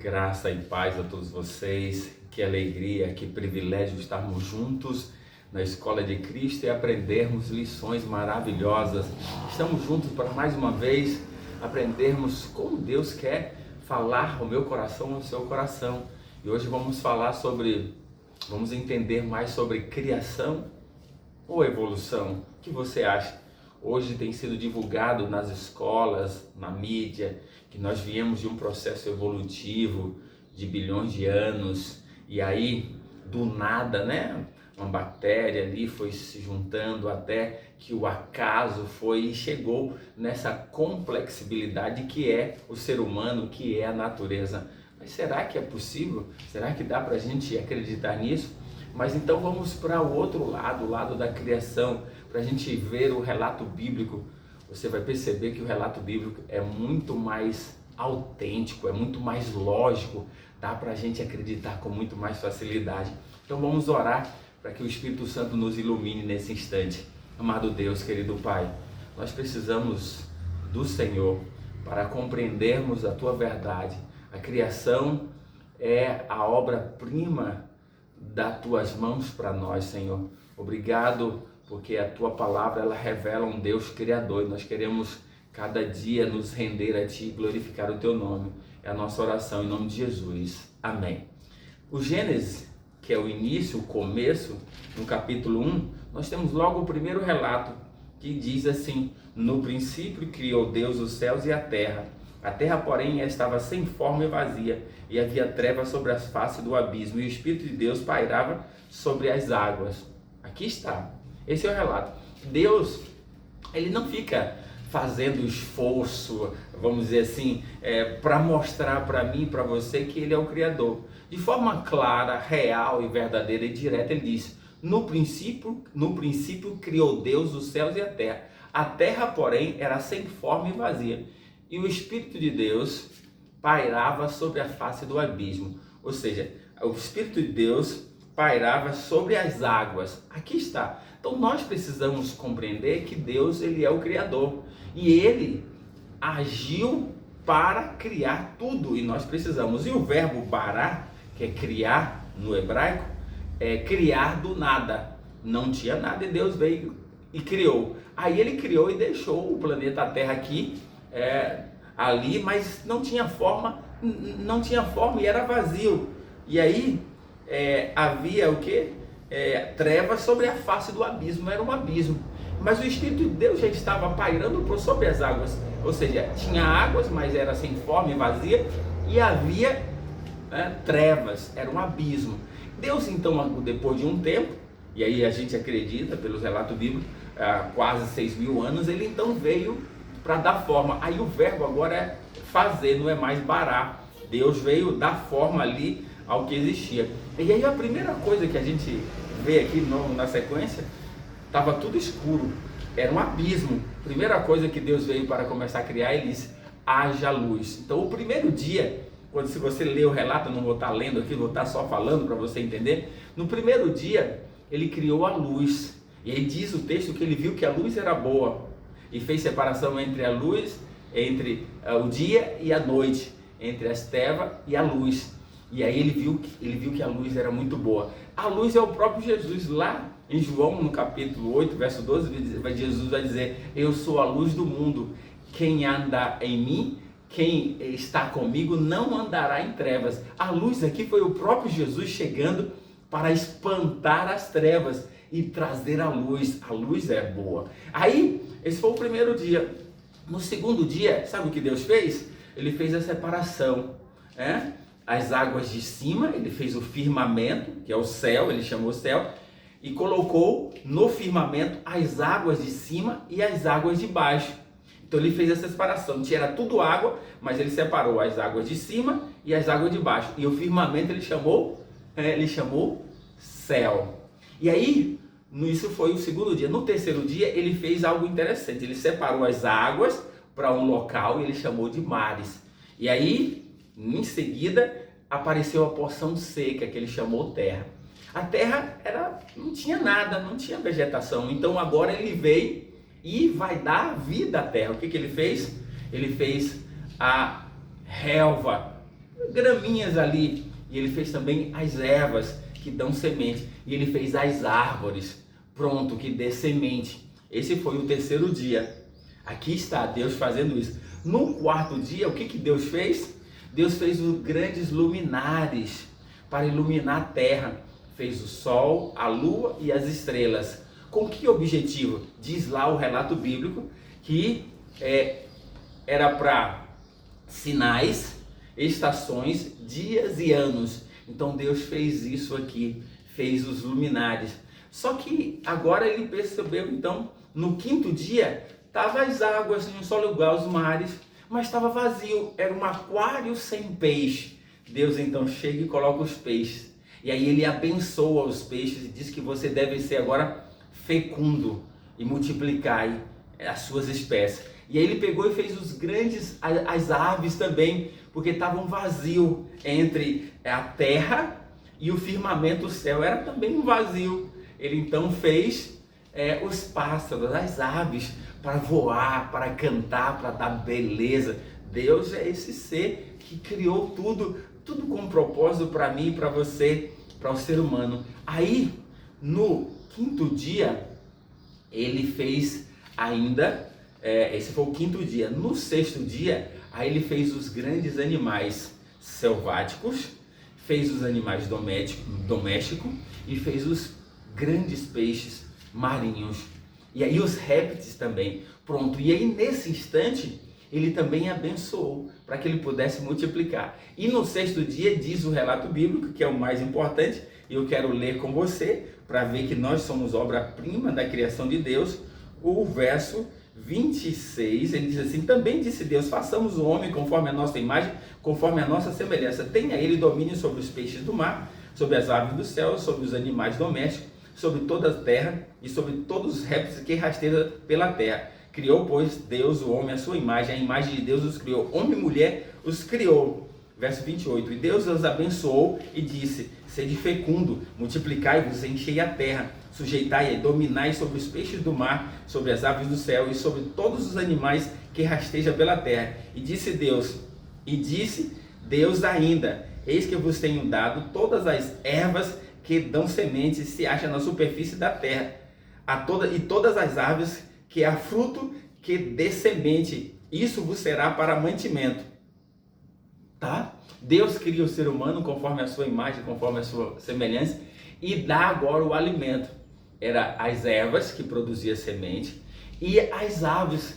Graça e paz a todos vocês, que alegria, que privilégio estarmos juntos na Escola de Cristo e aprendermos lições maravilhosas. Estamos juntos para mais uma vez aprendermos como Deus quer falar ao meu coração, ao seu coração. E hoje vamos entender mais sobre criação ou evolução. O que você acha? Hoje tem sido divulgado nas escolas, na mídia, que nós viemos de um processo evolutivo de bilhões de anos, e aí, do nada, né? Uma bactéria ali foi se juntando até que o acaso foi e chegou nessa complexibilidade que é o ser humano, que é a natureza. Mas será que é possível? Será que dá para a gente acreditar nisso? Mas então vamos para o outro lado, o lado da criação, para a gente ver o relato bíblico. Você vai perceber que o relato bíblico é muito mais autêntico, é muito mais lógico, dá para a gente acreditar com muito mais facilidade. Então vamos orar para que o Espírito Santo nos ilumine nesse instante. Amado Deus, querido Pai, nós precisamos do Senhor para compreendermos a Tua verdade. A criação é a obra-prima das Tuas mãos para nós, Senhor. Obrigado, porque a Tua palavra ela revela um Deus criador e nós queremos cada dia nos render a Ti e glorificar o Teu nome. É a nossa oração em nome de Jesus. Amém. O Gênesis, que é o início, o começo, no capítulo 1, nós temos logo o primeiro relato que diz assim: no princípio criou Deus os céus e a terra. A terra, porém, estava sem forma e vazia, e havia trevas sobre as faces do abismo, e o Espírito de Deus pairava sobre as águas. Aqui está. Esse é o relato. Deus, ele não fica fazendo esforço, vamos dizer assim, para mostrar para mim e para você que ele é o Criador. De forma clara, real e verdadeira e direta, ele diz: no princípio criou Deus os céus e a terra. A terra, porém, era sem forma e vazia, e o Espírito de Deus pairava sobre a face do abismo. Ou seja, o Espírito de Deus pairava sobre as águas. Aqui está. Então nós precisamos compreender que Deus, ele é o Criador, e ele agiu para criar tudo, e nós precisamos. E o verbo bará, que é criar no hebraico, é criar do nada. Não tinha nada e Deus veio e criou. Aí ele criou e deixou o planeta Terra aqui, ali, mas não tinha forma e era vazio. E aí havia o que? Trevas sobre a face do abismo, era um abismo. Mas o Espírito de Deus já estava pairando por sobre as águas, ou seja, tinha águas, mas era sem forma e vazia, e havia trevas, era um abismo. Deus então, depois de um tempo, e aí a gente acredita pelos relatos bíblicos, há quase 6.000 anos, ele então veio para dar forma. Aí o verbo agora é fazer, não é mais barar. Deus veio dar forma ali ao que existia. E aí a primeira coisa que a gente vê aqui na sequência, estava tudo escuro, era um abismo. Primeira coisa que Deus veio para começar a criar, ele disse: haja luz. Então o primeiro dia, se você ler o relato, eu não vou estar lendo aqui, vou estar só falando para você entender. No primeiro dia, ele criou a luz. E aí diz o texto que ele viu que a luz era boa, e fez separação entre a luz, entre o dia e a noite, entre as trevas e a luz. E aí ele viu que a luz era muito boa. A luz é o próprio Jesus. Lá em João, no capítulo 8, verso 12, Jesus vai dizer: eu sou a luz do mundo, quem anda em mim, quem está comigo, não andará em trevas. A luz aqui foi o próprio Jesus chegando para espantar as trevas e trazer a luz. A luz é boa. Aí, esse foi o primeiro dia. No segundo dia, sabe o que Deus fez? Ele fez a separação, as águas de cima, ele fez o firmamento, que é o céu, ele chamou o céu, e colocou no firmamento as águas de cima e as águas de baixo. Então ele fez essa separação, era tudo água, mas ele separou as águas de cima e as águas de baixo. E o firmamento ele chamou céu. E aí, isso foi o segundo dia. No terceiro dia, ele fez algo interessante. Ele separou as águas para um local e ele chamou de mares. E aí, em seguida, apareceu a porção seca, que ele chamou terra. A terra não tinha nada, não tinha vegetação. Então agora ele veio e vai dar vida à terra. O que ele fez? Ele fez a relva, graminhas ali. E ele fez também as ervas que dão semente. E ele fez as árvores, pronto, que dê semente. Esse foi o terceiro dia. Aqui está Deus fazendo isso. No quarto dia, o que Deus fez? Deus fez os grandes luminares para iluminar a terra. Fez o sol, a lua e as estrelas. Com que objetivo? Diz lá o relato bíblico que era para sinais, estações, dias e anos. Então Deus fez isso aqui, fez os luminares. Só que agora ele percebeu, então, no quinto dia, estavam as águas em um só lugar, os mares, mas estava vazio, era um aquário sem peixe. Deus então chega e coloca os peixes. E aí ele abençoa os peixes e diz que você deve ser agora fecundo e multiplicar as suas espécies. E aí ele pegou e fez as aves também, porque estavam vazio entre a terra e o firmamento, o céu era também um vazio. Ele então fez os pássaros, as aves, para voar, para cantar, para dar beleza. Deus é esse ser que criou tudo com um propósito para mim e para você, para o ser humano. Aí, no quinto dia, ele fez ainda, esse foi o quinto dia. No sexto dia, aí ele fez os grandes animais selváticos, fez os animais domésticos e fez os grandes peixes marinhos. E aí os répteis também. Pronto. E aí nesse instante, ele também abençoou para que ele pudesse multiplicar. E no sexto dia, diz o relato bíblico, que é o mais importante, e eu quero ler com você, para ver que nós somos obra-prima da criação de Deus. O verso 26, ele diz assim: também disse Deus, façamos o homem conforme a nossa imagem, conforme a nossa semelhança. Tenha ele domínio sobre os peixes do mar, sobre as aves do céu, sobre os animais domésticos, sobre toda a terra e sobre todos os répteis que rastejam pela terra. Criou, pois, Deus o homem à sua imagem, a imagem de Deus os criou, homem e mulher os criou. Verso 28, e Deus os abençoou e disse: sede fecundo, multiplicai-vos, enchei a terra, sujeitai-a e dominai sobre os peixes do mar, sobre as aves do céu e sobre todos os animais que rastejam pela terra. E disse Deus ainda: eis que vos tenho dado todas as ervas que dão sementes se acham na superfície da terra, e todas as árvores que há fruto que dê semente, isso vos será para mantimento. Tá? Deus cria o ser humano conforme a sua imagem, conforme a sua semelhança, e dá agora o alimento. Era as ervas que produziam semente e as árvores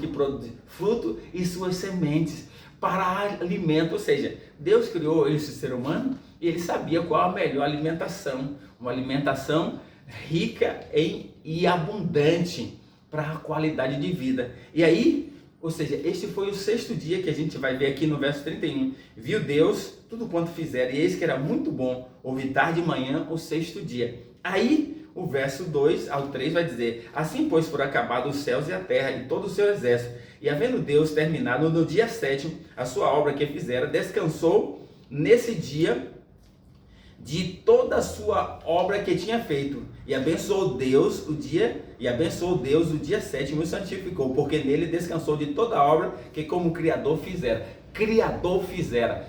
que produzem fruto e suas sementes para alimento. Ou seja, Deus criou esse ser humano e ele sabia qual a melhor alimentação, uma alimentação rica e abundante para a qualidade de vida. E aí, ou seja, este foi o sexto dia, que a gente vai ver aqui no verso 31. Viu Deus tudo quanto fizeram, e eis que era muito bom. Houve tarde e manhã o sexto dia. Aí, o verso 2 ao 3 vai dizer: assim, pois, foram acabados os céus e a terra e todo o seu exército. E havendo Deus terminado no dia sétimo a sua obra que fizera, descansou nesse dia de toda a sua obra que tinha feito, e abençoou Deus o dia sétimo e santificou, porque nele descansou de toda a obra que como Criador fizera.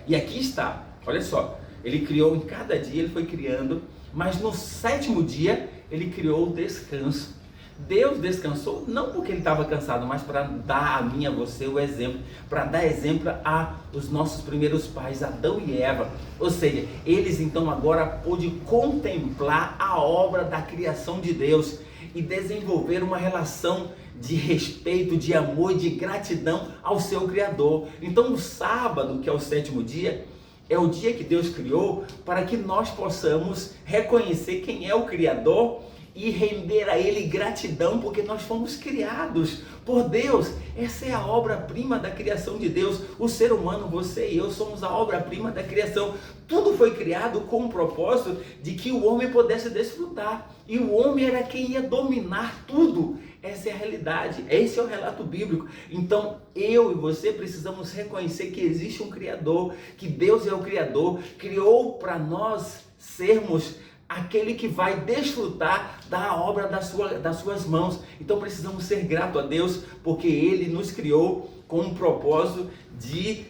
E aqui está, olha só, ele criou em cada dia, ele foi criando, mas no sétimo dia ele criou o descanso. Deus descansou não porque ele estava cansado, mas para dar a mim e a você o exemplo, para dar exemplo aos nossos primeiros pais, Adão e Eva. Ou seja, eles então agora pôde contemplar a obra da criação de Deus e desenvolver uma relação de respeito, de amor e de gratidão ao seu Criador. Então o sábado, que é o sétimo dia, é o dia que Deus criou para que nós possamos reconhecer quem é o Criador e render a Ele gratidão, porque nós fomos criados por Deus. Essa é a obra-prima da criação de Deus. O ser humano, você e eu, somos a obra-prima da criação. Tudo foi criado com o propósito de que o homem pudesse desfrutar. E o homem era quem ia dominar tudo. Essa é a realidade, esse é o relato bíblico. Então eu e você precisamos reconhecer que existe um Criador, que Deus é o Criador, criou para nós sermos aquele que vai desfrutar da obra das suas mãos. Então precisamos ser gratos a Deus, porque Ele nos criou com um propósito de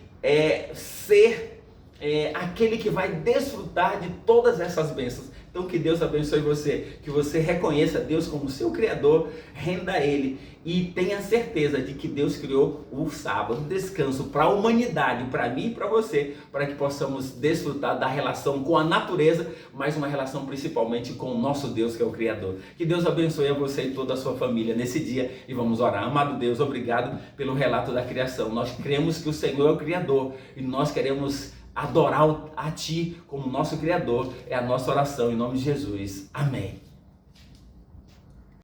ser aquele que vai desfrutar de todas essas bênçãos. Então que Deus abençoe você, que você reconheça Deus como seu Criador, renda a Ele e tenha certeza de que Deus criou o sábado, o descanso para a humanidade, para mim e para você, para que possamos desfrutar da relação com a natureza, mas uma relação principalmente com o nosso Deus que é o Criador. Que Deus abençoe a você e toda a sua família nesse dia e vamos orar. Amado Deus, obrigado pelo relato da criação. Nós cremos que o Senhor é o Criador e nós queremos adorar a Ti como nosso Criador. É a nossa oração em nome de Jesus. Amém.